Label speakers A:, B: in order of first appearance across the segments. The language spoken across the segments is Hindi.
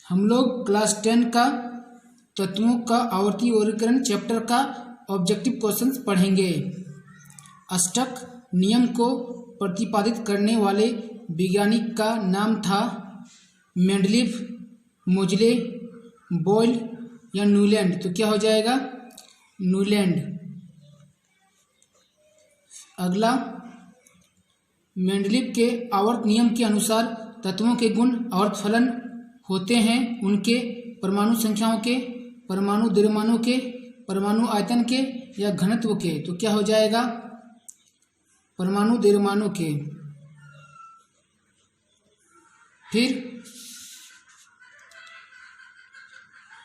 A: हम लोग क्लास 10 का तत्वों का आवर्ती वर्गीकरण चैप्टर का ऑब्जेक्टिव क्वेश्चंस पढ़ेंगे। अष्टक नियम को प्रतिपादित करने वाले वैज्ञानिक का नाम था मेंडलीव, मोजले, बॉयल या न्यूलैंड। तो क्या हो जाएगा? न्यूलैंड। अगला, मेंडलीव के आवर्त नियम के अनुसार तत्वों के गुण आवर्त फलन होते हैं उनके परमाणु संख्याओं के, परमाणु द्रव्यमानों के, परमाणु आयतन के या घनत्व के। तो क्या हो जाएगा? परमाणु द्रव्यमानों के। फिर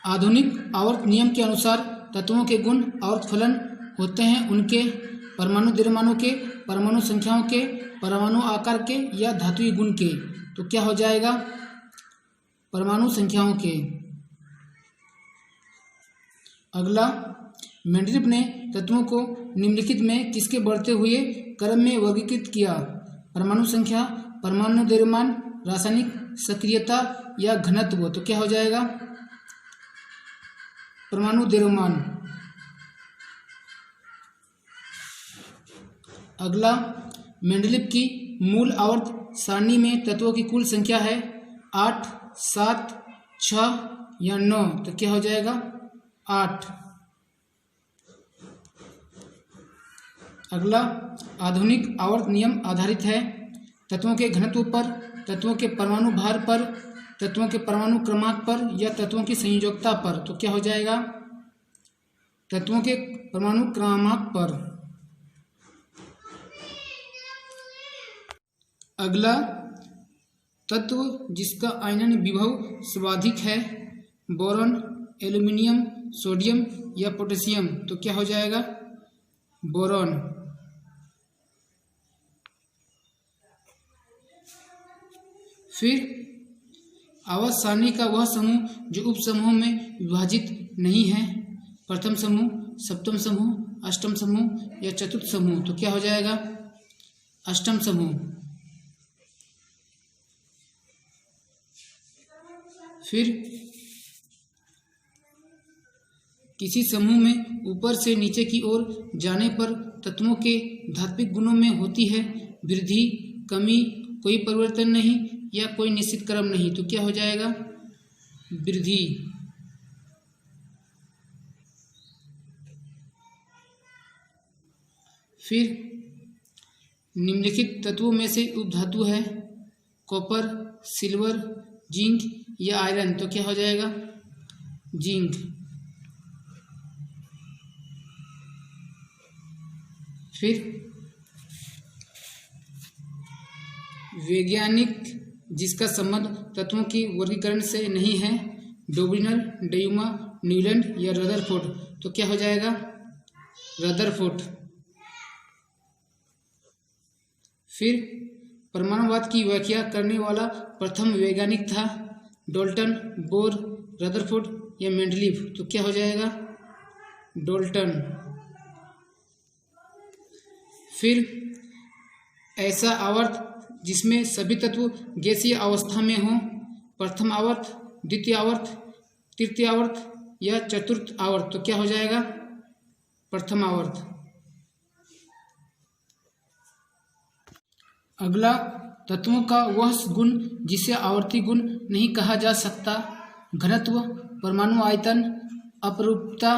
A: आधुनिक आवर्त नियम के अनुसार तत्वों के गुण आवर्त फलन होते हैं उनके परमाणु द्रव्यमानों के, परमाणु संख्याओं के, परमाणु आकार के या धातुई गुण के। तो क्या हो जाएगा? परमाणु संख्याओं के। अगला, मेंडलीव ने तत्वों को निम्नलिखित में किसके बढ़ते हुए क्रम में वर्गीकृत किया? परमाणु संख्या, परमाणु द्रव्यमान, रासायनिक सक्रियता या घनत्व। तो क्या हो जाएगा? परमाणु द्रव्यमान। अगला, मेंडलीव की मूल आवर्त सारणी में तत्वों की कुल संख्या है 8, 7, 6 या 9। तो क्या हो जाएगा? 8। अगला, आधुनिक आवर्त नियम आधारित है तत्वों के घनत्व पर, तत्वों के परमाणु भार पर, तत्वों के परमाणु क्रमांक पर या तत्वों की संयोजकता पर। तो क्या हो जाएगा? तत्वों के परमाणु क्रमांक पर। अगला, तत्व जिसका आयनन विभव सर्वाधिक है, बोरॉन, एल्यूमिनियम, सोडियम या पोटेशियम। तो क्या हो जाएगा? बोरॉन। फिर आवर्त सारणी का वह समूह जो उप समूहों में विभाजित नहीं है, प्रथम समूह, सप्तम समूह, अष्टम समूह या चतुर्थ समूह। तो क्या हो जाएगा? अष्टम समूह। फिर किसी समूह में ऊपर से नीचे की ओर जाने पर तत्वों के धात्विक गुणों में होती है वृद्धि, कमी, कोई परिवर्तन नहीं या कोई निश्चित क्रम नहीं। तो क्या हो जाएगा? वृद्धि। फिर निम्नलिखित तत्वों में से उपधातु है कॉपर, सिल्वर, जिंक या आयरन। तो क्या हो जाएगा? जिंक। फिर वैज्ञानिक जिसका संबंध तत्वों की वर्गीकरण से नहीं है, डोब्रिनर, ड्यूमा, न्यूलैंड या रदरफोर्ड। तो क्या हो जाएगा? रदरफोर्ड। फिर परमाणुवाद की व्याख्या करने वाला प्रथम वैज्ञानिक था डाल्टन, बोर, रदरफोर्ड या मेंडलीव। तो क्या हो जाएगा? डाल्टन। फिर ऐसा आवर्त जिसमें सभी तत्व गैसीय अवस्था में हों, प्रथम आवर्त, द्वितीय आवर्त, तृतीय आवर्त या चतुर्थ आवर्त। तो क्या हो जाएगा? प्रथम आवर्त। अगला, तत्वों का वह गुण जिसे आवर्ती गुण नहीं कहा जा सकता, घनत्व, परमाणु आयतन, अपरूपता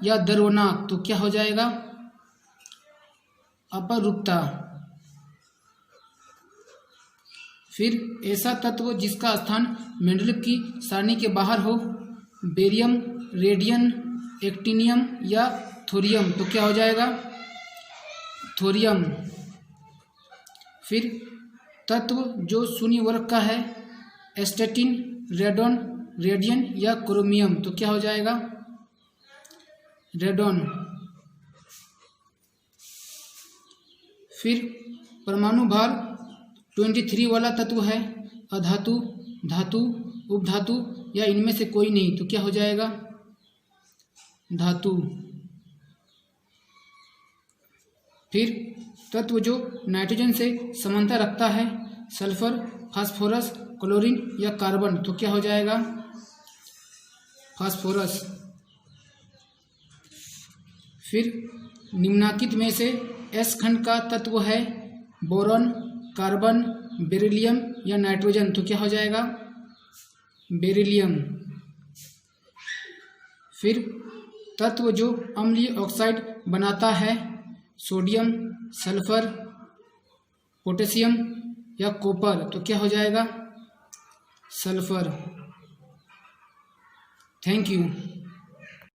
A: या द्रव्यनाक। तो क्या हो जाएगा? अपरूपता। फिर ऐसा तत्व जिसका स्थान मेंडलीव की सारणी के बाहर हो, बेरियम, रेडियम, एक्टिनियम या थोरियम। तो क्या हो जाएगा? थोरियम। फिर तत्व जो शून्य वर्ग का है, एस्टेटिन, रेडॉन, रेडियम या क्रोमियम। तो क्या हो जाएगा? रेडॉन। फिर परमाणु भार 23 वाला तत्व है, अधातु, धातु, उपधातु या इनमें से कोई नहीं। तो क्या हो जाएगा? धातु। फिर तत्व जो नाइट्रोजन से समानता रखता है, सल्फर, फास्फोरस, क्लोरीन या कार्बन। तो क्या हो जाएगा? फास्फोरस। फिर निम्नलिखित में से एस खंड का तत्व है बोरॉन, कार्बन, बेरिलियम या नाइट्रोजन, तो क्या हो जाएगा? बेरिलियम। फिर तत्व जो अम्लीय ऑक्साइड बनाता है सोडियम, सल्फर, पोटेशियम या कॉपर, तो क्या हो जाएगा? सल्फर। Thank you.